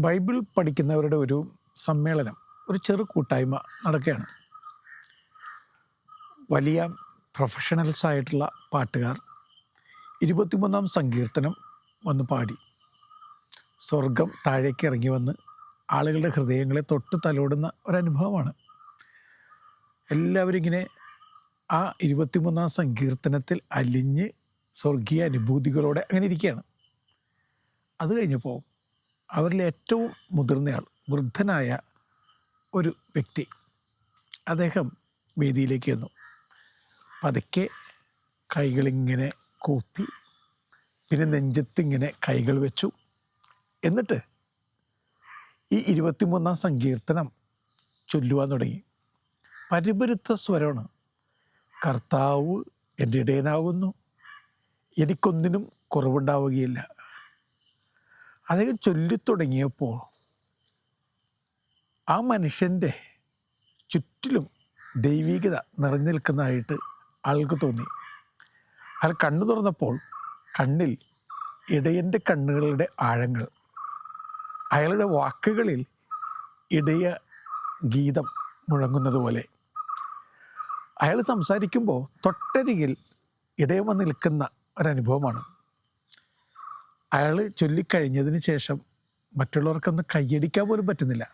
Bible പഠിക്കുന്നവരുടെ ഒരു സമ്മേളനം, ഒരു ചെറു കൂട്ടായ്മ നടക്കുകയാണ്. വലിയ പ്രൊഫഷണൽസായിട്ടുള്ള പാട്ടുകാർ 23-ാം സങ്കീർത്തനം വന്ന് പാടി സ്വർഗം താഴേക്ക് ഇറങ്ങി വന്ന് ആളുകളുടെ ഹൃദയങ്ങളെ തൊട്ട് തലോടുന്ന ഒരനുഭവമാണ്. എല്ലാവരും ഇങ്ങനെ ആ 23-ാം സങ്കീർത്തനത്തിൽ അലിഞ്ഞ് സ്വർഗീയ അനുഭൂതികളോടെ അങ്ങനെ ഇരിക്കുകയാണ്. അത് കഴിഞ്ഞപ്പോൾ അവരിൽ ഏറ്റവും മുതിർന്നയാൾ, വൃദ്ധനായ ഒരു വ്യക്തി, അദ്ദേഹം വേദിയിലേക്ക് വന്നു. പതുക്കെ കൈകളിങ്ങനെ കൂപ്പി, പിന്നെ നെഞ്ചത്തിങ്ങനെ കൈകൾ വെച്ചു. എന്നിട്ട് ഈ 23-ാം സങ്കീർത്തനം ചൊല്ലുവാൻ തുടങ്ങി. പരിപരുത്ത സ്വരമാണ്. കർത്താവ് എൻ്റെ ഇടയനാകുന്നു, എനിക്കൊന്നിനും കുറവുണ്ടാവുകയില്ല. അദ്ദേഹം ചൊല്ലിത്തുടങ്ങിയപ്പോൾ ആ മനുഷ്യൻ്റെ ചുറ്റിലും ദൈവികത നിറഞ്ഞു നിൽക്കുന്നതായിട്ട് ആൾക്ക് തോന്നി. അയാൾ കണ്ണു തുറന്നപ്പോൾ കണ്ണിൽ ഇടയൻ്റെ കണ്ണുകളുടെ ആഴങ്ങൾ, അയാളുടെ വാക്കുകളിൽ ഇടയ ഗീതം മുഴങ്ങുന്നത് പോലെ. അയാൾ സംസാരിക്കുമ്പോൾ തൊട്ടരികിൽ ഇടയം വന്ന് നിൽക്കുന്ന ഒരനുഭവമാണ്. അയാൾ ചൊല്ലിക്കഴിഞ്ഞതിന് ശേഷം മറ്റുള്ളവർക്കൊന്ന് കയ്യടിക്കാൻ പോലും പറ്റുന്നില്ല.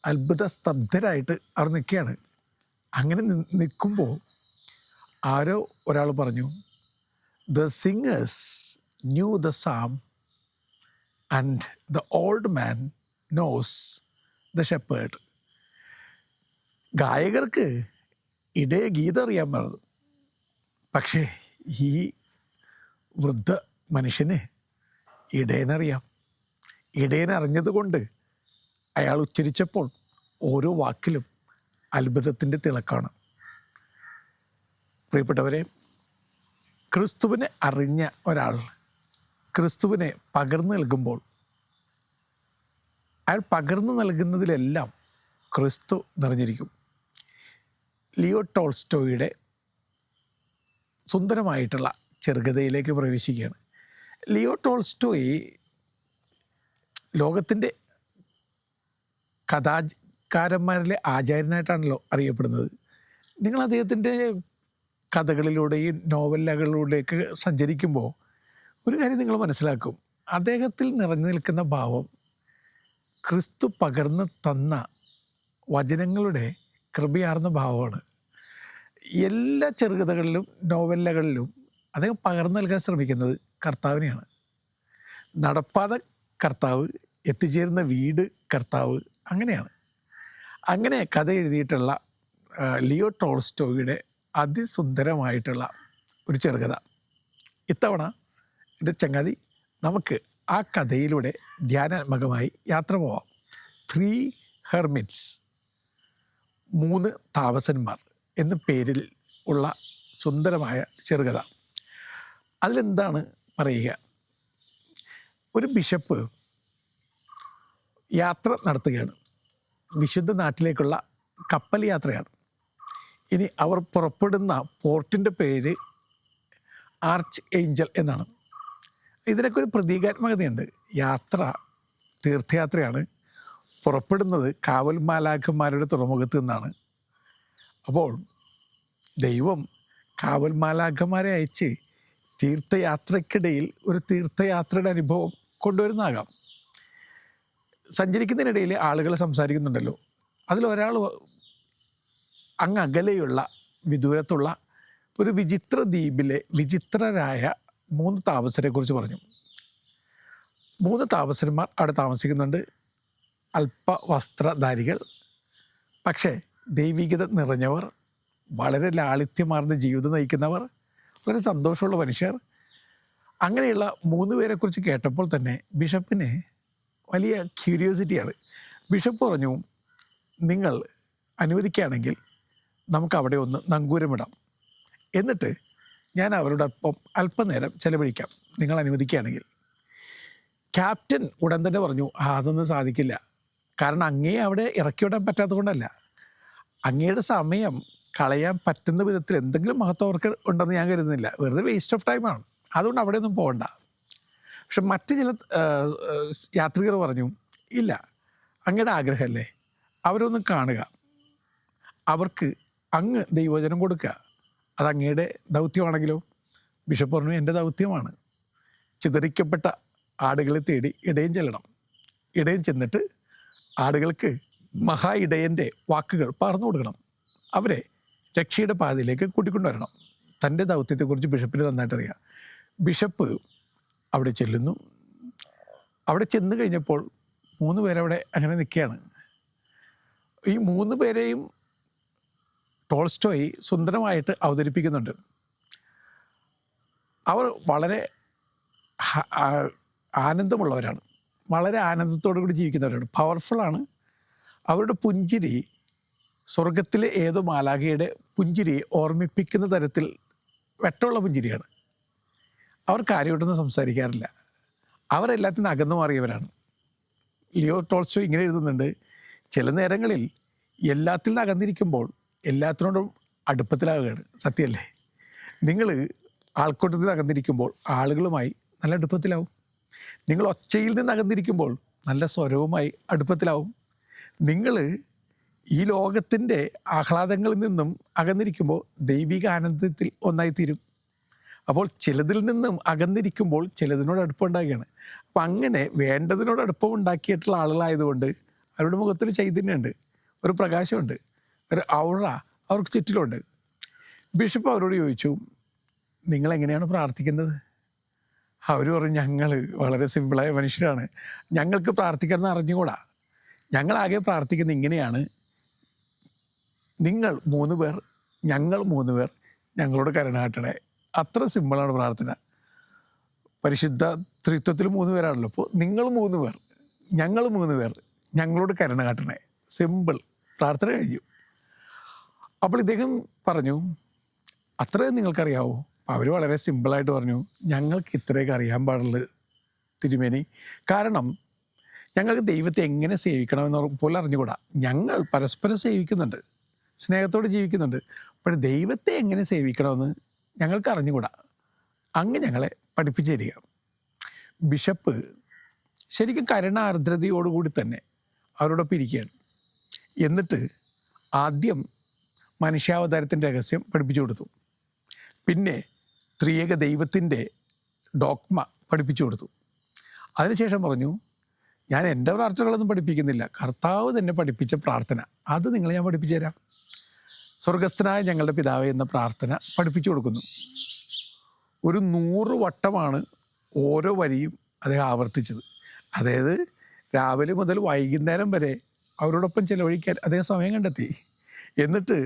അത്ഭുത സ്തബ്ധരായിട്ട് അവർ നിൽക്കുകയാണ്. അങ്ങനെ നിൽക്കുമ്പോൾ ആരോ ഒരാൾ പറഞ്ഞു, the singers knew the psalm and the old man knows the shepherd. ഗായകർക്ക് ഇടയ ഗീതം അറിയാൻ പറഞ്ഞു, പക്ഷേ ഈ വൃദ്ധ മനുഷ്യന് ഇടയനറിയാം. ഇടയനറിഞ്ഞതുകൊണ്ട് അയാൾ ഉച്ചരിച്ചപ്പോൾ ഓരോ വാക്കിലും അത്ഭുതത്തിൻ്റെ തിളക്കാണ്. പ്രിയപ്പെട്ടവരെ, ക്രിസ്തുവിനെ അറിഞ്ഞ ഒരാൾ ക്രിസ്തുവിനെ പകർന്നു നൽകുമ്പോൾ അയാൾ പകർന്നു നൽകുന്നതിലെല്ലാം ക്രിസ്തു നിറഞ്ഞിരിക്കും. ലിയോ ടോൾസ്റ്റോയുടെ സുന്ദരമായിട്ടുള്ള ചെറുകഥയിലേക്ക് പ്രവേശിക്കുകയാണ്. ലിയോ ടോൾസ്റ്റോയി ലോകത്തിൻ്റെ കഥാകാരന്മാരിലെ ആചാര്യനായിട്ടാണല്ലോ അറിയപ്പെടുന്നത്. നിങ്ങൾ അദ്ദേഹത്തിൻ്റെ കഥകളിലൂടെയും നോവലുകളിലൂടെയൊക്കെ സഞ്ചരിക്കുമ്പോൾ ഒരു കാര്യം നിങ്ങൾ മനസ്സിലാക്കും. അദ്ദേഹത്തിൽ നിറഞ്ഞു നിൽക്കുന്ന ഭാവം ക്രിസ്തു പകർന്ന് തന്ന വചനങ്ങളുടെ കൃപയാർന്ന ഭാവമാണ്. എല്ലാ ചെറുകഥകളിലും നോവലുകളിലും അദ്ദേഹം പകർന്നു നൽകാൻ ശ്രമിക്കുന്നത് കർത്താവിനെയാണ്. നടപ്പാത കർത്താവ്, എത്തിച്ചേരുന്ന വീട് കർത്താവ്, അങ്ങനെയാണ്. അങ്ങനെ കഥ എഴുതിയിട്ടുള്ള ലിയോ ടോൾസ്റ്റോയുടെ അതിസുന്ദരമായിട്ടുള്ള ഒരു ചെറുകഥ. ഇത്തവണ എൻ്റെ ചങ്ങാതി, നമുക്ക് ആ കഥയിലൂടെ ധ്യാനാത്മകമായി യാത്ര പോവാം. 3 ഹെർമിറ്റ്സ്, 3 താപസന്മാർ എന്ന പേരിൽ ഉള്ള സുന്ദരമായ ചെറുകഥ. അതിലെന്താണ് പറയുക? ഒരു ബിഷപ്പ് യാത്ര നടത്തുകയാണ്. വിശുദ്ധ നാട്ടിലേക്കുള്ള കപ്പൽ യാത്രയാണ്. ഇനി അവർ പുറപ്പെടുന്ന പോർട്ടിൻ്റെ പേര് ആർച്ച് ഏഞ്ചൽ എന്നാണ്. ഇതിനൊക്കെ ഒരു പ്രതീകാത്മകതയുണ്ട്. യാത്ര തീർത്ഥയാത്രയാണ്. പുറപ്പെടുന്നത് കാവൽ മാലാഖന്മാരുടെ തുറമുഖത്ത് നിന്നാണ്. അപ്പോൾ ദൈവം കാവൽ മാലാഖന്മാരെ അയച്ച് തീർത്ഥയാത്രയ്ക്കിടയിൽ ഒരു തീർത്ഥയാത്രയുടെ അനുഭവം കൊണ്ടുവരുന്നതാകാം. സഞ്ചരിക്കുന്നതിനിടയിൽ ആളുകൾ സംസാരിക്കുന്നുണ്ടല്ലോ. അതിലൊരാൾ അങ്ങ് അകലെയുള്ള വിദൂരത്തുള്ള ഒരു വിചിത്ര ദ്വീപിലെ വിചിത്രരായ 3 താപസരെക്കുറിച്ച് പറഞ്ഞു. 3 താപസന്മാർ അവിടെ താമസിക്കുന്നുണ്ട്. അല്പവസ്ത്രധാരികൾ, പക്ഷേ ദൈവികത നിറഞ്ഞവർ, വളരെ ലാളിത്യമാർന്ന ജീവിതം നയിക്കുന്നവർ, വളരെ സന്തോഷമുള്ള മനുഷ്യർ. അങ്ങനെയുള്ള 3 പേരെക്കുറിച്ച് കേട്ടപ്പോൾ തന്നെ ബിഷപ്പിന് വലിയ ക്യൂരിയോസിറ്റിയാണ്. ബിഷപ്പ് പറഞ്ഞു, നിങ്ങൾ അനുവദിക്കുകയാണെങ്കിൽ നമുക്ക് അവിടെ ഒന്ന് നങ്കൂരമിടാം, എന്നിട്ട് ഞാൻ അവരോടൊപ്പം അല്പനേരം ചെലവഴിക്കാം, നിങ്ങൾ അനുവദിക്കുകയാണെങ്കിൽ. ക്യാപ്റ്റൻ ഉടൻ തന്നെ പറഞ്ഞു, അതൊന്നും സാധിക്കില്ല. കാരണം അങ്ങേ അവിടെ ഇറക്കി വിടാൻ പറ്റാത്തത് കൊണ്ടല്ല, അങ്ങയുടെ സമയം കളയാൻ പറ്റുന്ന വിധത്തിൽ എന്തെങ്കിലും മഹത്വം അവർക്ക് ഉണ്ടെന്ന് ഞാൻ കരുതുന്നില്ല. വെറുതെ വേസ്റ്റ് ഓഫ് ടൈമാണ്. അതുകൊണ്ട് അവിടെയൊന്നും പോകണ്ട. പക്ഷെ മറ്റ് ചില യാത്രികർ പറഞ്ഞു, ഇല്ല, അങ്ങയുടെ ആഗ്രഹമല്ലേ അവരൊന്ന് കാണുക, അവർക്ക് അങ്ങ് ദൈവവചനം കൊടുക്കുക. അത് അങ്ങയുടെ ദൗത്യമാണെങ്കിലോ? ബിഷപ്പ് പറഞ്ഞു, എൻ്റെ ദൗത്യമാണ്. ചിതറിക്കപ്പെട്ട ആടുകളെ തേടി ഇടയൻ ചെല്ലണം. ഇടയൻ ചെന്നിട്ട് ആടുകൾക്ക് മഹാ ഇടയൻ്റെ വാക്കുകൾ പറഞ്ഞു കൊടുക്കണം. അവരെ രക്ഷയുടെ പാതയിലേക്ക് കൂട്ടിക്കൊണ്ടുവരണം. തൻ്റെ ദൗത്യത്തെക്കുറിച്ച് ബിഷപ്പിന് നന്നായിട്ടറിയാം. ബിഷപ്പ് അവിടെ ചെല്ലുന്നു. അവിടെ ചെന്ന് കഴിഞ്ഞപ്പോൾ 3 പേരവിടെ അങ്ങനെ നിൽക്കുകയാണ്. ഈ 3 പേരെയും ടോൾസ്റ്റോയ് സുന്ദരമായിട്ട് അവതരിപ്പിക്കുന്നുണ്ട്. അവർ വളരെ ആനന്ദമുള്ളവരാണ്, വളരെ ആനന്ദത്തോടു കൂടി ജീവിക്കുന്നവരാണ്, പവർഫുള്ളാണ്. അവരുടെ പുഞ്ചിരി സ്വർഗത്തിലെ ഏതോ മാലാഖയുടെ പുഞ്ചിരിയെ ഓർമ്മിപ്പിക്കുന്ന തരത്തിൽ വെട്ടമുള്ള പുഞ്ചിരിയാണ്. അവർ കാര്യമായിട്ടൊന്നും സംസാരിക്കാറില്ല. അവരെല്ലാത്തിൽ നിന്ന് അകന്നു മാറിയവരാണ്. ലിയോ ടോൾസ്റ്റോയ് ഇങ്ങനെ എഴുതുന്നുണ്ട്, ചില നേരങ്ങളിൽ എല്ലാത്തിൽ നിന്ന് അകന്നിരിക്കുമ്പോൾ എല്ലാത്തിനോടും അടുപ്പത്തിലാവുകയാണ്. സത്യമല്ലേ? നിങ്ങൾ ആൾക്കൂട്ടത്തിൽ നിന്ന് അകന്നിരിക്കുമ്പോൾ ആളുകളുമായി നല്ല അടുപ്പത്തിലാവും. നിങ്ങൾ ഒച്ചയിൽ നിന്ന് അകന്നിരിക്കുമ്പോൾ നല്ല സ്വരവുമായി അടുപ്പത്തിലാവും. നിങ്ങൾ ഈ ലോകത്തിൻ്റെ ആഹ്ലാദങ്ങളിൽ നിന്നും അകന്നിരിക്കുമ്പോൾ ദൈവിക ആനന്ദത്തിൽ ഒന്നായിത്തീരും. അപ്പോൾ ചിലതിൽ നിന്നും അകന്നിരിക്കുമ്പോൾ ചിലതിനോട് അടുപ്പമുണ്ടാകുകയാണ്. അപ്പം അങ്ങനെ വേണ്ടതിനോട് അടുപ്പം ഉണ്ടാക്കിയിട്ടുള്ള ആളുകളായതുകൊണ്ട് അവരുടെ മുഖത്തൊരു ചൈതന്യമുണ്ട്, ഒരു പ്രകാശമുണ്ട്, ഒരു ഔറ അവർക്ക് ചുറ്റിലുണ്ട്. ബിഷപ്പ് അവരോട് ചോദിച്ചു, നിങ്ങളെങ്ങനെയാണ് പ്രാർത്ഥിക്കുന്നത്? അവർ പറഞ്ഞു, ഞങ്ങൾ വളരെ സിമ്പിളായ മനുഷ്യരാണ്, ഞങ്ങൾക്ക് പ്രാർത്ഥിക്കണമെന്ന് അറിഞ്ഞുകൂടാ. ഞങ്ങളാകെ പ്രാർത്ഥിക്കുന്നത് ഇങ്ങനെയാണ്, നിങ്ങൾ 3 പേർ, ഞങ്ങൾ 3 പേർ, ഞങ്ങളോട് കരുണ കാട്ടണേ. അത്ര സിമ്പിളാണ് പ്രാർത്ഥന. പരിശുദ്ധ ത്രിത്വത്തിൽ 3 പേരാണല്ലോ. അപ്പോൾ നിങ്ങൾ 3 പേർ, ഞങ്ങൾ 3 പേർ, ഞങ്ങളോട് കരുണ കാട്ടണേ. സിമ്പിൾ പ്രാർത്ഥന കഴിഞ്ഞു. അപ്പോൾ ഇദ്ദേഹം പറഞ്ഞു, അത്രയും നിങ്ങൾക്കറിയാവോ? അവർ വളരെ സിമ്പിളായിട്ട് പറഞ്ഞു, ഞങ്ങൾക്ക് ഇത്രയൊക്കെ അറിയാൻ പാടുള്ളൂ തിരുമേനി. കാരണം ഞങ്ങൾക്ക് ദൈവത്തെ എങ്ങനെ സേവിക്കണമെന്ന് പോലും അറിഞ്ഞുകൂടാ. ഞങ്ങൾ പരസ്പരം സേവിക്കുന്നുണ്ട്, സ്നേഹത്തോടെ ജീവിക്കുന്നുണ്ട്. അപ്പോൾ ദൈവത്തെ എങ്ങനെ സേവിക്കണമെന്ന് ഞങ്ങൾക്ക് അറിഞ്ഞുകൂടാ. അങ്ങ് ഞങ്ങളെ പഠിപ്പിച്ചു തരിക. ബിഷപ്പ് ശരിക്കും കരുണ ആർദ്രതയോടുകൂടി തന്നെ അവരോടൊപ്പം ഇരിക്കുകയാണ്. എന്നിട്ട് ആദ്യം മനുഷ്യാവതാരത്തിൻ്റെ രഹസ്യം പഠിപ്പിച്ചു കൊടുത്തു. പിന്നെ ത്രിയേക ദൈവത്തിൻ്റെ ഡോക്മ പഠിപ്പിച്ചു കൊടുത്തു. അതിനുശേഷം പറഞ്ഞു, ഞാൻ എൻ്റെ പ്രാർത്ഥനകളൊന്നും പഠിപ്പിക്കുന്നില്ല, കർത്താവ് തന്നെ പഠിപ്പിച്ച പ്രാർത്ഥന അത് നിങ്ങളെ ഞാൻ പഠിപ്പിച്ചു തരാം. സ്വർഗസ്ഥനായ ഞങ്ങളുടെ പിതാവേ എന്ന പ്രാർത്ഥന പഠിപ്പിച്ചു കൊടുക്കുന്നു. ഒരു 100 വട്ടമാണ് ഓരോ വരിയും അദ്ദേഹം ആവർത്തിച്ചത്. അതായത് രാവിലെ മുതൽ വൈകുന്നേരം വരെ അവരോടൊപ്പം ചിലവഴിക്കാൻ അദ്ദേഹം സമയം കണ്ടെത്തി. എന്നിട്ട്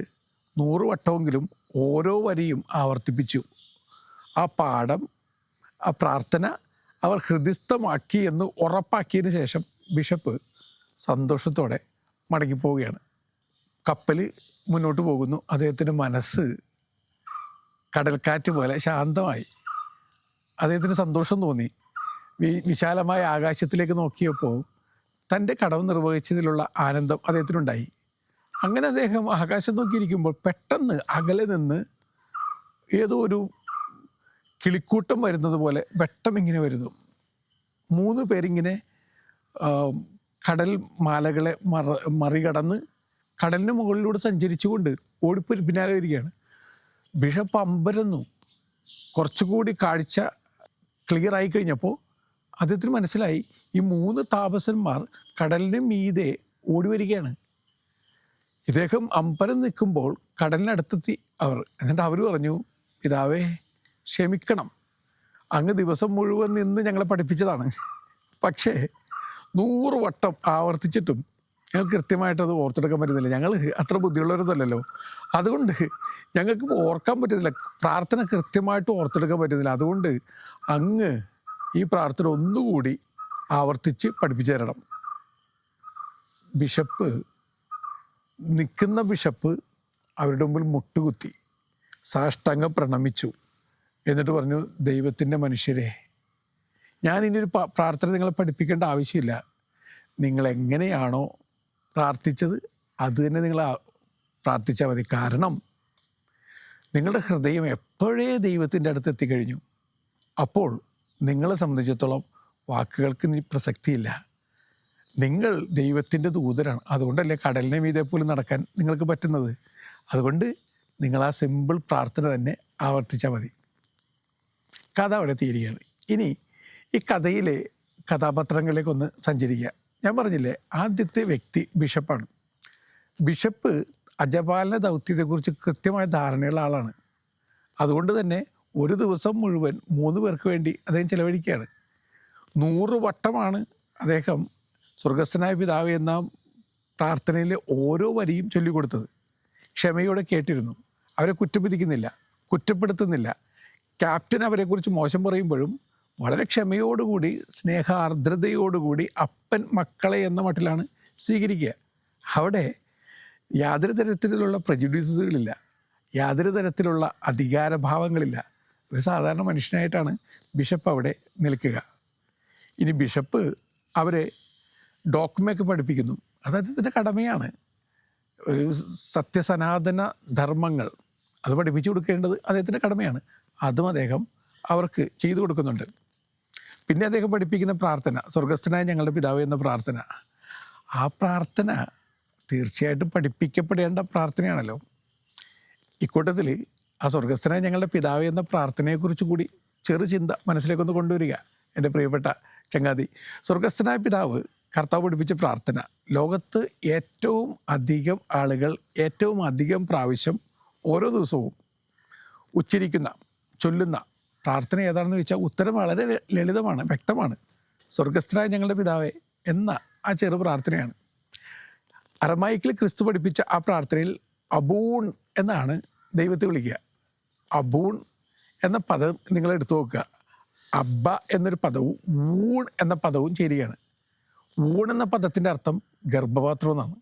100 വട്ടമെങ്കിലും ഓരോ വരിയും ആവർത്തിപ്പിച്ചു. ആ പാഠം, ആ പ്രാർത്ഥന അവർ ഹൃദിസ്ഥമാക്കി എന്ന് ഉറപ്പാക്കിയതിന് ശേഷം ബിഷപ്പ് സന്തോഷത്തോടെ മടങ്ങിപ്പോവുകയാണ്. കപ്പൽ മുന്നോട്ട് പോകുന്നു. അദ്ദേഹത്തിൻ്റെ മനസ്സ് കടൽക്കാറ്റ് പോലെ ശാന്തമായി. അദ്ദേഹത്തിന് സന്തോഷം തോന്നി. വിശാലമായ ആകാശത്തിലേക്ക് നോക്കിയപ്പോൾ തൻ്റെ കടവ് നിർവഹിച്ചതിലുള്ള ആനന്ദം അദ്ദേഹത്തിനുണ്ടായി. അങ്ങനെ അദ്ദേഹം ആകാശം നോക്കിയിരിക്കുമ്പോൾ പെട്ടെന്ന് അകലെ നിന്ന് ഏതോ ഒരു കിളിക്കൂട്ടം വരുന്നത് പോലെ വെട്ടം ഇങ്ങനെ വരുന്നു. 3 പേരിങ്ങനെ കടൽ മാലകളെ മറികടന്ന് കടലിന് മുകളിലൂടെ സഞ്ചരിച്ചുകൊണ്ട് ഓടിപ്പോയി പിന്നാലെ വരികയാണ്. ബിഷപ്പ് അമ്പരന്നു. കുറച്ചുകൂടി കാഴ്ച ക്ലിയർ ആയി കഴിഞ്ഞപ്പോൾ അദ്ദേഹത്തിന് മനസ്സിലായി, ഈ 3 താപസന്മാർ കടലിന് മീതെ ഓടി വരികയാണ്. ഇദ്ദേഹം അമ്പരം നിൽക്കുമ്പോൾ കടലിനടുത്തെത്തി അവർ. എന്നിട്ട് അവർ പറഞ്ഞു, പിതാവേ ക്ഷമിക്കണം, അങ്ങ് ദിവസം മുഴുവൻ നിന്ന് ഞങ്ങളെ പഠിപ്പിച്ചതാണ്. പക്ഷേ 100 വട്ടം ആവർത്തിച്ചിട്ടും ഞങ്ങൾ കൃത്യമായിട്ടത് ഓർത്തെടുക്കാൻ പറ്റുന്നില്ല. ഞങ്ങൾ അത്ര ബുദ്ധിയുള്ളവരൊന്നുമല്ലല്ലോ, അതുകൊണ്ട് ഞങ്ങൾക്ക് ഓർക്കാൻ പറ്റുന്നില്ല, പ്രാർത്ഥന കൃത്യമായിട്ട് ഓർത്തെടുക്കാൻ പറ്റുന്നില്ല. അതുകൊണ്ട് അങ്ങ് ഈ പ്രാർത്ഥന ഒന്നുകൂടി ആവർത്തിച്ച് പഠിപ്പിച്ചു തരണം. ബിഷപ്പ് അവരുടെ മുമ്പിൽ മുട്ടുകുത്തി സാഷ്ടാംഗം പ്രണമിച്ചു. എന്നിട്ട് പറഞ്ഞു, ദൈവത്തിൻ്റെ മനുഷ്യരെ, ഞാൻ ഇനിയൊരു പ്രാർത്ഥന നിങ്ങളെ പഠിപ്പിക്കേണ്ട ആവശ്യമില്ല. നിങ്ങളെങ്ങനെയാണോ പ്രാർത്ഥിച്ചത് അത് തന്നെ നിങ്ങൾ പ്രാർത്ഥിച്ചാൽ മതി. കാരണം നിങ്ങളുടെ ഹൃദയം എപ്പോഴേ ദൈവത്തിൻ്റെ അടുത്ത് എത്തിക്കഴിഞ്ഞു. അപ്പോൾ നിങ്ങളെ സംബന്ധിച്ചിടത്തോളം വാക്കുകൾക്ക് ഇനി പ്രസക്തിയില്ല. നിങ്ങൾ ദൈവത്തിൻ്റെ ദൂതരാണ്. അതുകൊണ്ടല്ലേ കടലിനെ മീതെ പോലും നടക്കാൻ നിങ്ങൾക്ക് പറ്റുന്നത്. അതുകൊണ്ട് നിങ്ങൾ ആ സിമ്പിൾ പ്രാർത്ഥന തന്നെ ആവർത്തിച്ചാൽ മതി. കഥ അവിടെ തീരുകയാണ്. ഇനി ഈ കഥയിലെ കഥാപാത്രങ്ങളിലേക്കൊന്ന് സഞ്ചരിക്കുക. ഞാൻ പറഞ്ഞില്ലേ, ആദ്യത്തെ വ്യക്തി ബിഷപ്പാണ്. ബിഷപ്പ് അജപാലന ദൗത്യത്തെക്കുറിച്ച് കൃത്യമായ ധാരണയുള്ള ആളാണ്. അതുകൊണ്ട് തന്നെ ഒരു ദിവസം മുഴുവൻ 3 പേർക്ക് വേണ്ടി അദ്ദേഹം ചിലവഴിക്കുകയാണ്. 100 വട്ടമാണ് അദ്ദേഹം സ്വർഗസ്ഥനായ പിതാവ് എന്ന പ്രാർത്ഥനയിലെ ഓരോ വരിയും ചൊല്ലിക്കൊടുത്തത്. ക്ഷമയോടെ കേട്ടിരുന്നു. അവരെ കുറ്റപ്പെടുത്തുന്നില്ല, കുറ്റപ്പെടുത്തുന്നില്ല. ക്യാപ്റ്റൻ അവരെക്കുറിച്ച് മോശം പറയുമ്പോഴും വളരെ ക്ഷമയോടുകൂടി സ്നേഹാർദ്രതയോടുകൂടി അപ്പൻ മക്കളെ എന്ന മട്ടിലാണ് സ്വീകരിക്കുക. അവിടെ യാതൊരു തരത്തിലുള്ള പ്രജുഡീസുകളില്ല, യാതൊരു തരത്തിലുള്ള അധികാരഭാവങ്ങളില്ല. ഒരു സാധാരണ മനുഷ്യനായിട്ടാണ് ബിഷപ്പ് അവിടെ നിൽക്കുക. ഇനി ബിഷപ്പ് അവരെ ഡോക്മയൊക്കെ പഠിപ്പിക്കുന്നു. അത് അദ്ദേഹത്തിൻ്റെ കടമയാണ്. ഒരു സത്യസനാതന ധർമ്മങ്ങൾ അത് പഠിപ്പിച്ചു കൊടുക്കേണ്ടത് അദ്ദേഹത്തിൻ്റെ കടമയാണ്. അതും അദ്ദേഹം അവർക്ക് ചെയ്തു കൊടുക്കുന്നുണ്ട്. പിന്നെ അദ്ദേഹം പഠിപ്പിക്കുന്ന പ്രാർത്ഥന, സ്വർഗസ്ഥനായ ഞങ്ങളുടെ പിതാവ് എന്ന പ്രാർത്ഥന, ആ പ്രാർത്ഥന തീർച്ചയായിട്ടും പഠിപ്പിക്കപ്പെടേണ്ട പ്രാർത്ഥനയാണല്ലോ. ഇക്കൂട്ടത്തിൽ ആ സ്വർഗസ്ഥനായ ഞങ്ങളുടെ പിതാവ് എന്ന പ്രാർത്ഥനയെക്കുറിച്ച് കൂടി ചെറു ചിന്ത മനസ്സിലേക്കൊന്ന് കൊണ്ടുവരിക എൻ്റെ പ്രിയപ്പെട്ട ചങ്ങാതി. സ്വർഗസ്ഥനായ പിതാവ് കർത്താവ് പഠിപ്പിച്ച പ്രാർത്ഥന ലോകത്ത് ഏറ്റവും അധികം ആളുകൾ ഏറ്റവും അധികം പ്രാവശ്യം ഓരോ ദിവസവും ഉച്ചരിക്കുന്ന ചൊല്ലുന്ന പ്രാർത്ഥന ഏതാണെന്ന് ചോദിച്ചാൽ ഉത്തരം വളരെ ലളിതമാണ്, വ്യക്തമാണ്. സ്വർഗസ്ഥനായ ഞങ്ങളുടെ പിതാവേ എന്ന ആ ചെറു പ്രാർത്ഥനയാണ്. അരമായിക്കിൽ ക്രിസ്തു പഠിപ്പിച്ച ആ പ്രാർത്ഥനയിൽ അബൂൺ എന്നാണ് ദൈവത്തെ വിളിക്കുക. അബൂൺ എന്ന പദം നിങ്ങൾ എടുത്തു നോക്കുക. അബ്ബ എന്നൊരു പദവും ഊൺ എന്ന പദവും ചേരുകയാണ്. ഊൺ എന്ന പദത്തിൻ്റെ അർത്ഥം ഗർഭപാത്രം എന്നാണ്.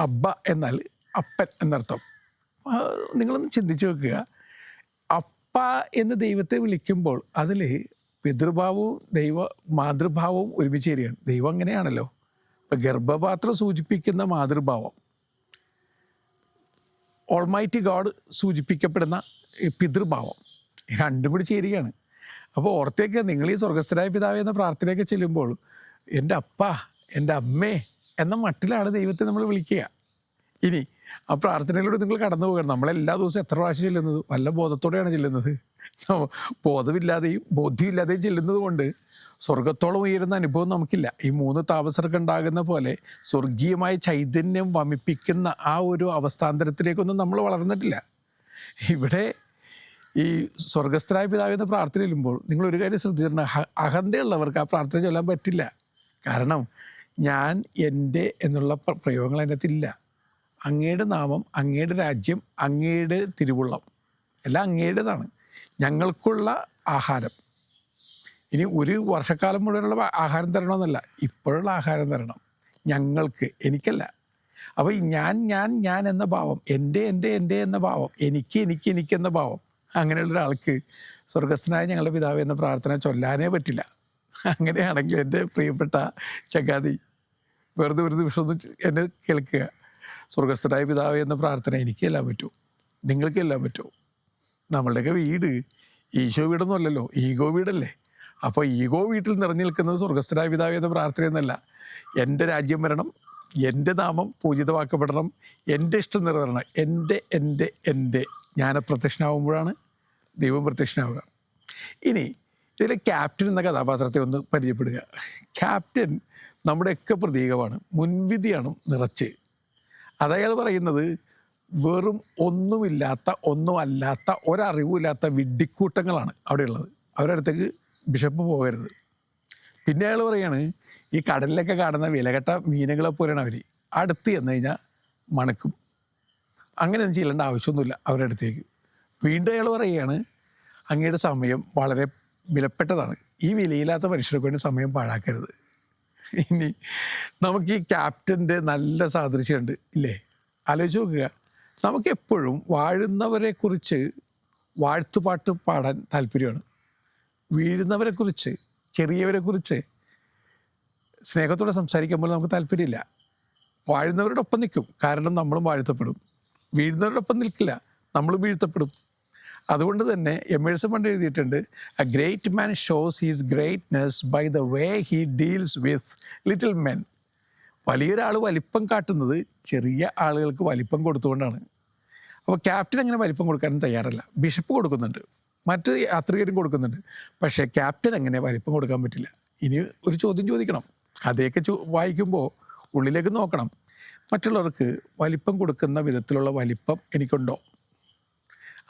അബ്ബ എന്നാൽ അപ്പൻ എന്നർത്ഥം. നിങ്ങളൊന്ന് ചിന്തിച്ച് വെക്കുക. അപ്പ എന്ന് ദൈവത്തെ വിളിക്കുമ്പോൾ അതിൽ പിതൃഭാവവും മാതൃഭാവവും ഒരുമിച്ച് ചേരുകയാണ്. ദൈവം അങ്ങനെയാണല്ലോ. അപ്പം ഗർഭപാത്രം സൂചിപ്പിക്കുന്ന മാതൃഭാവം, ഓൾമൈറ്റി ഗോഡ് സൂചിപ്പിക്കപ്പെടുന്ന പിതൃഭാവം, രണ്ടും കൂടി ചേരുകയാണ്. അപ്പോൾ ഓർത്തേക്ക്, നിങ്ങൾ ഈ സ്വർഗസ്ഥനായ പിതാവ് എന്ന പ്രാർത്ഥനയൊക്കെ ചെല്ലുമ്പോൾ എൻ്റെ അപ്പ, എൻ്റെ അമ്മേ എന്ന മട്ടിലാണ് ദൈവത്തെ നമ്മൾ വിളിക്കുക. ഇനി ആ പ്രാർത്ഥനയിലൂടെ നിങ്ങൾ കടന്നു പോകണം. നമ്മളെല്ലാ ദിവസവും എത്ര പ്രാവശ്യം ചെല്ലുന്നത്? വല്ല ബോധത്തോടെയാണ് ചെല്ലുന്നത്. ബോധമില്ലാതെയും ബോധ്യമില്ലാതെയും ചെല്ലുന്നത് കൊണ്ട് സ്വർഗത്തോളം ഉയരുന്ന അനുഭവം നമുക്കില്ല. ഈ 3 താപസർക്ക് ഉണ്ടാകുന്ന പോലെ സ്വർഗീയമായ ചൈതന്യം വമിപ്പിക്കുന്ന ആ ഒരു അവസ്ഥാന്തരത്തിലേക്കൊന്നും നമ്മൾ വളർന്നിട്ടില്ല. ഇവിടെ ഈ സ്വർഗസ്ഥനായ പിതാവ് എന്ന പ്രാർത്ഥന ചെല്ലുമ്പോൾ നിങ്ങളൊരു കാര്യം ശ്രദ്ധിച്ചിട്ടുണ്ട്. അഹന്തയുള്ളവർക്ക് ആ പ്രാർത്ഥന ചൊല്ലാൻ പറ്റില്ല. കാരണം ഞാൻ, എൻ്റെ എന്നുള്ള പ്രയോഗങ്ങൾ അതിനകത്തില്ല. അങ്ങയുടെ നാമം, അങ്ങയുടെ രാജ്യം, അങ്ങയുടെ തിരുവുള്ളം എല്ലാം അങ്ങയുടേതാണ്. ഞങ്ങൾക്കുള്ള ആഹാരം, ഇനി ഒരു വർഷക്കാലം മുഴുവനുള്ള ആഹാരം തരണമെന്നല്ല, ഇപ്പോഴുള്ള ആഹാരം തരണം ഞങ്ങൾക്ക്, എനിക്കല്ല. അപ്പോൾ ഈ ഞാൻ എന്ന ഭാവം, എൻ്റെ എന്ന ഭാവം, എനിക്ക് എന്ന ഭാവം, അങ്ങനെയുള്ളൊരാൾക്ക് സ്വർഗസ്ഥനായ ഞങ്ങളുടെ പിതാവ് എന്ന പ്രാർത്ഥന ചൊല്ലാനേ പറ്റില്ല. അങ്ങനെയാണെങ്കിൽ എൻ്റെ പ്രിയപ്പെട്ട ചങ്ങാതി, വെറുതെ ഒരു നിമിഷം ഒന്ന് എന്നെ കേൾക്കുക. സ്വർഗസ്ഥനായ പിതാവ് എന്ന പ്രാർത്ഥന എനിക്കെല്ലാം പറ്റുമോ? നിങ്ങൾക്കെല്ലാം പറ്റുമോ? നമ്മളുടെയൊക്കെ വീട് ഈശോ വീടൊന്നും അല്ലല്ലോ, ഈഗോ വീടല്ലേ. അപ്പോൾ ഈഗോ വീട്ടിൽ നിറഞ്ഞു നിൽക്കുന്നത് സ്വർഗസ്ഥനായ പിതാവ് എന്ന പ്രാർത്ഥന എന്നല്ല. എൻ്റെ രാജ്യം വരണം, എൻ്റെ നാമം പൂജിതമാക്കപ്പെടണം, എൻ്റെ ഇഷ്ടം നിറവേറണം, എൻ്റെ ജ്ഞാന പ്രത്യക്ഷനാവുമ്പോഴാണ് ദൈവം പ്രത്യക്ഷനാവുക. ഇനി ഇതിലെ ക്യാപ്റ്റൻ എന്ന കഥാപാത്രത്തെ ഒന്ന് പരിചയപ്പെടുക. ക്യാപ്റ്റൻ നമ്മുടെയൊക്കെ പ്രതീകമാണ്, മുൻവിധിയാണ് നിറച്ച്. അതയാൾ പറയുന്നത് വെറും ഒന്നുമല്ലാത്ത ഒരറിവുമില്ലാത്ത വിഡ്ഢിക്കൂട്ടങ്ങളാണ് അവിടെയുള്ളത്. അവരുടെ അടുത്തേക്ക് ബിഷപ്പ് പോകരുത്. പിന്നെ അയാൾ പറയാണ്, ഈ കടലിലൊക്കെ കാണുന്ന വിലകെട്ട മീനുകളെ പോലെയാണ് അവർ. അടുത്ത് ചെന്ന് കഴിഞ്ഞാൽ മണക്കും. അങ്ങനെയൊന്നും ചെയ്യേണ്ട ആവശ്യമൊന്നുമില്ല അവരുടെ അടുത്തേക്ക്. വീണ്ടും അയാൾ പറയുകയാണ്, അങ്ങയുടെ സമയം വളരെ വിലപ്പെട്ടതാണ്, ഈ വിലയില്ലാത്ത മനുഷ്യർക്ക് വേണ്ടി സമയം പാഴാക്കരുത്. ഇനി നമുക്ക് ഈ ക്യാപ്റ്റൻ്റെ നല്ല സാദൃശ്യമുണ്ട് ഇല്ലേ? ആലോചിച്ച് നോക്കുക. നമുക്കെപ്പോഴും വാഴുന്നവരെക്കുറിച്ച് വാഴ്ത്തുപാട്ട് പാടാൻ താല്പര്യമാണ്. വീഴുന്നവരെക്കുറിച്ച്, ചെറിയവരെക്കുറിച്ച് സ്നേഹത്തോടെ സംസാരിക്കുമ്പോൾ നമുക്ക് താല്പര്യമില്ല. വാഴുന്നവരോടൊപ്പം നിൽക്കും, കാരണം നമ്മളും വാഴ്ത്തപ്പെടും. വീഴുന്നവരോടൊപ്പം നിൽക്കില്ല, നമ്മളും വീഴ്ത്തപ്പെടും. അതുകൊണ്ട് തന്നെ എമേഴ്സൺ പണ്ട് എഴുതിയിട്ടുണ്ട്, a great man shows his greatness by the way he deals with little men. വലിയൊരാൾ വലിപ്പം കാട്ടുന്നത് ചെറിയ ആളുകൾക്ക് വലിപ്പം കൊടുത്തുകൊണ്ടാണ്. അപ്പോൾ ക്യാപ്റ്റൻ അങ്ങനെ വലിപ്പം കൊടുക്കാനും തയ്യാറല്ല. ബിഷപ്പ് കൊടുക്കുന്നുണ്ട്, മറ്റ് യാത്രികരും കൊടുക്കുന്നുണ്ട്. പക്ഷേ ക്യാപ്റ്റൻ അങ്ങനെ വലിപ്പം കൊടുക്കാൻ പറ്റില്ല. ഇനി ഒരു ചോദ്യം ചോദിക്കണം. കഥയൊക്കെ വായിക്കുമ്പോൾ ഉള്ളിലേക്ക് നോക്കണം. മറ്റുള്ളവർക്ക് വലിപ്പം കൊടുക്കുന്ന വിധത്തിലുള്ള വലിപ്പം എനിക്കുണ്ടോ?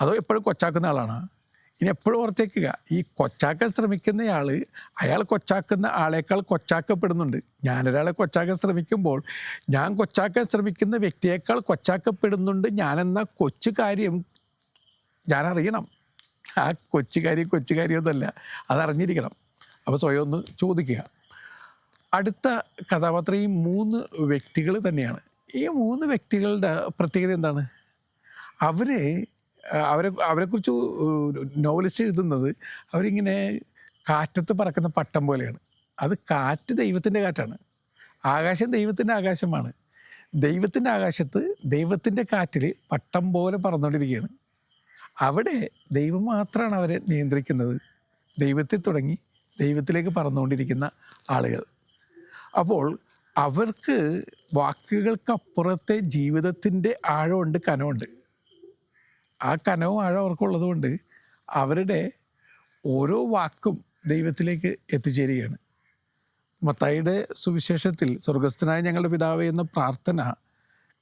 അതോ എപ്പോഴും കൊച്ചാക്കുന്ന ആളാണ്? ഇനി എപ്പോഴും ഓർത്തേക്കുക, ഈ കൊച്ചാക്കാൻ ശ്രമിക്കുന്നയാൾ അയാൾ കൊച്ചാക്കുന്ന ആളേക്കാൾ കൊച്ചാക്കപ്പെടുന്നുണ്ട്. ഞാനൊരാളെ കൊച്ചാക്കാൻ ശ്രമിക്കുമ്പോൾ ഞാൻ കൊച്ചാക്കാൻ ശ്രമിക്കുന്ന വ്യക്തിയേക്കാൾ കൊച്ചാക്കപ്പെടുന്നുണ്ട് ഞാനെന്ന കൊച്ചു കാര്യം ഞാനറിയണം. ആ കൊച്ചു കാര്യമൊന്നുമല്ല, അതറിഞ്ഞിരിക്കണം. അപ്പോൾ സ്വയം ഒന്ന് ചോദിക്കുക. അടുത്ത കഥാപാത്രം ഈ 3 വ്യക്തികൾ തന്നെയാണ്. ഈ 3 വ്യക്തികളുടെ പ്രത്യേകത എന്താണ്? അവരെക്കുറിച്ച് നോവലിസ്റ്റ് എഴുതുന്നത് അവരിങ്ങനെ കാറ്റത്ത് പറക്കുന്ന പട്ടം പോലെയാണ്. അത് കാറ്റ് ദൈവത്തിൻ്റെ കാറ്റാണ്, ആകാശം ദൈവത്തിൻ്റെ ആകാശമാണ്. ദൈവത്തിൻ്റെ ആകാശത്ത് ദൈവത്തിൻ്റെ കാറ്റിൽ പട്ടം പോലെ പറന്നുകൊണ്ടിരിക്കുകയാണ്. അവിടെ ദൈവം മാത്രമാണ് അവരെ നിയന്ത്രിക്കുന്നത്. ദൈവത്തിൽ തുടങ്ങി ദൈവത്തിലേക്ക് പറന്നുകൊണ്ടിരിക്കുന്ന ആളുകൾ. അപ്പോൾ അവർക്ക് വാക്കുകൾക്കപ്പുറത്തെ ജീവിതത്തിൻ്റെ ആഴമുണ്ട്, കനമുണ്ട്. ആ കനവും ആഴം അവർക്കുള്ളത് കൊണ്ട് അവരുടെ ഓരോ വാക്കും ദൈവത്തിലേക്ക് എത്തിച്ചേരുകയാണ്. മത്തായിയുടെ സുവിശേഷത്തിൽ സ്വർഗസ്ഥനായ ഞങ്ങളുടെ പിതാവേ എന്ന പ്രാർത്ഥന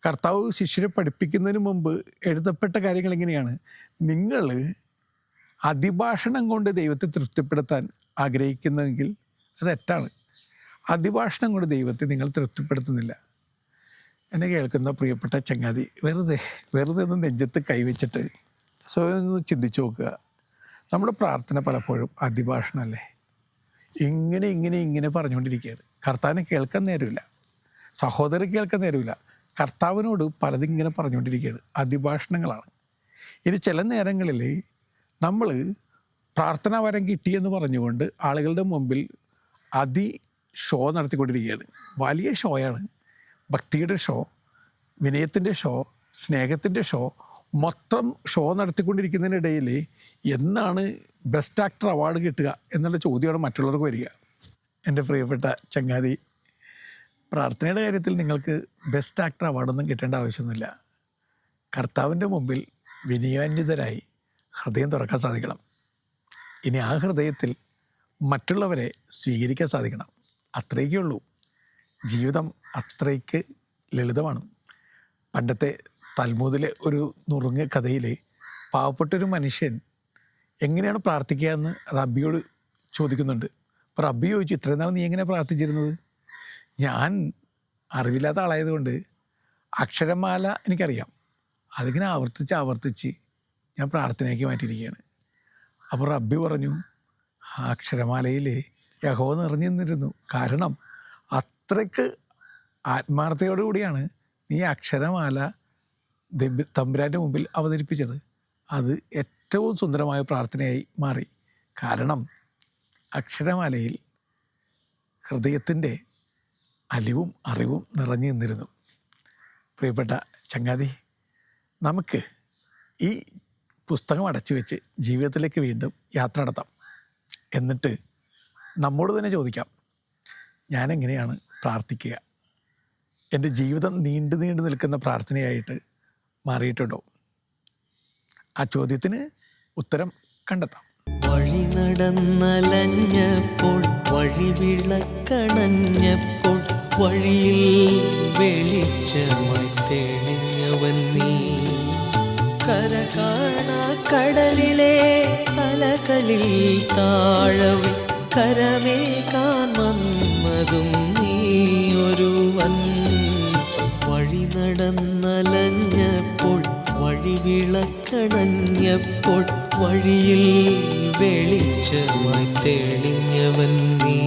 കർത്താവ് ശിഷ്യരെ പഠിപ്പിക്കുന്നതിന് മുമ്പ് എഴുതപ്പെട്ട കാര്യങ്ങൾ എങ്ങനെയാണ്? നിങ്ങൾ അതിഭാഷണം കൊണ്ട് ദൈവത്തെ തൃപ്തിപ്പെടുത്താൻ ആഗ്രഹിക്കുന്നെങ്കിൽ അത് തെറ്റാണ്. അതിഭാഷണം കൊണ്ട് ദൈവത്തെ നിങ്ങൾ തൃപ്തിപ്പെടുത്തുന്നില്ല. എന്നെ കേൾക്കുന്ന പ്രിയപ്പെട്ട ചങ്ങാതി, വെറുതെ ഒന്ന് നെഞ്ചത്ത് കൈവച്ചിട്ട് സ്വയം ഒന്ന് ചിന്തിച്ചു നോക്കുക. നമ്മുടെ പ്രാർത്ഥന പലപ്പോഴും അതിഭാഷണമല്ലേ? ഇങ്ങനെ പറഞ്ഞുകൊണ്ടിരിക്കുകയാണ്. കർത്താവിനെ കേൾക്കാൻ നേരമില്ല, സഹോദരൻ കേൾക്കാൻ നേരമില്ല. കർത്താവിനോട് പലതിങ്ങനെ പറഞ്ഞുകൊണ്ടിരിക്കുകയാണ്. അതിഭാഷണങ്ങളാണ്. ഇനി ചില നേരങ്ങളിൽ നമ്മൾ പ്രാർത്ഥനാ വരം കിട്ടിയെന്ന് പറഞ്ഞുകൊണ്ട് ആളുകളുടെ മുമ്പിൽ ഷോ നടത്തിക്കൊണ്ടിരിക്കുകയാണ്. വലിയ ഷോയാണ്. ഭക്തിയുടെ ഷോ, വിനയത്തിൻ്റെ ഷോ, സ്നേഹത്തിൻ്റെ ഷോ, മൊത്തം ഷോ നടത്തിക്കൊണ്ടിരിക്കുന്നതിനിടയിൽ എന്നാണ് ബെസ്റ്റ് ആക്ടർ അവാർഡ് കിട്ടുക എന്നുള്ള ചോദ്യമാണ് മറ്റുള്ളവർക്ക് വരിക. എൻ്റെ പ്രിയപ്പെട്ട ചങ്ങാതി, പ്രാർത്ഥനയുടെ കാര്യത്തിൽ നിങ്ങൾക്ക് ബെസ്റ്റ് ആക്ടർ അവാർഡൊന്നും കിട്ടേണ്ട ആവശ്യമൊന്നുമില്ല. കർത്താവിൻ്റെ മുമ്പിൽ വിനയാന്വിതരായി ഹൃദയം തുറക്കാൻ സാധിക്കണം. ഇനി ആ ഹൃദയത്തിൽ മറ്റുള്ളവരെ സ്വീകരിക്കാൻ സാധിക്കണം. അത്രയൊക്കെ ഉള്ളൂ. ജീവിതം അത്രയ്ക്ക് ലളിതമാണ്. പണ്ടത്തെ തൽമൂദിലെ ഒരു നുറുങ്ങ കഥയിൽ പാവപ്പെട്ടൊരു മനുഷ്യൻ എങ്ങനെയാണ് പ്രാർത്ഥിക്കുക എന്ന് റബ്ബിയോട് ചോദിക്കുന്നുണ്ട്. അപ്പോൾ റബ്ബി ചോദിച്ചു, ഇത്രയും നാൾ നീ എങ്ങനെയാണ് പ്രാർത്ഥിച്ചിരുന്നത്? ഞാൻ അറിവില്ലാത്ത ആളായതുകൊണ്ട് അക്ഷരമാല എനിക്കറിയാം, അതിങ്ങനെ ആവർത്തിച്ച് ഞാൻ പ്രാർത്ഥനയാക്കി മാറ്റിയിരിക്കുകയാണ്. അപ്പോൾ റബ്ബി പറഞ്ഞു, ആ അക്ഷരമാലയിൽ യഹോവ നിറഞ്ഞു നിന്നിരുന്നു. കാരണം അത്രയ്ക്ക് ആത്മാർത്ഥതയോടുകൂടിയാണ് നീ അക്ഷരമാല തമ്പുരാൻ്റെ മുമ്പിൽ അവതരിപ്പിച്ചത്. അത് ഏറ്റവും സുന്ദരമായ പ്രാർത്ഥനയായി മാറി. കാരണം അക്ഷരമാലയിൽ ഹൃദയത്തിൻ്റെ അലിവും അറിവും നിറഞ്ഞു നിന്നിരുന്നു. പ്രിയപ്പെട്ട ചങ്ങാതി, നമുക്ക് ഈ പുസ്തകം അടച്ചു വെച്ച് ജീവിതത്തിലേക്ക് വീണ്ടും യാത്ര നടത്താം. എന്നിട്ട് നമ്മോട് തന്നെ ചോദിക്കാം, ഞാനെങ്ങനെയാണ് പ്രാർത്ഥിക്കുക? എൻ്റെ ജീവിതം നീണ്ടു നിൽക്കുന്ന പ്രാർത്ഥനയായിട്ട് മാറിയിട്ടുണ്ടോ? ആ ചോദ്യത്തിന് ഉത്തരം കണ്ടെത്താം. വഴി നടന്നലഞ്ഞപ്പോൾ, വഴി വിളക്കണഞ്ഞപ്പോൾ, വഴിയിൽ വെളിച്ചമായി തെളിഞ്ഞവൻ നീ. കര കാണാ കടലിലെ അലകളിൽ താഴവേ കരമേകാൻ വന്നതും നീയൊരുവൻ. വഴി നടന്നലഞ്ഞപ്പോൾ, വഴി വിളക്കണഞ്ഞപ്പോൾ, വഴിയിൽ വെളിച്ചമായി തെളിഞ്ഞവൻ നീ.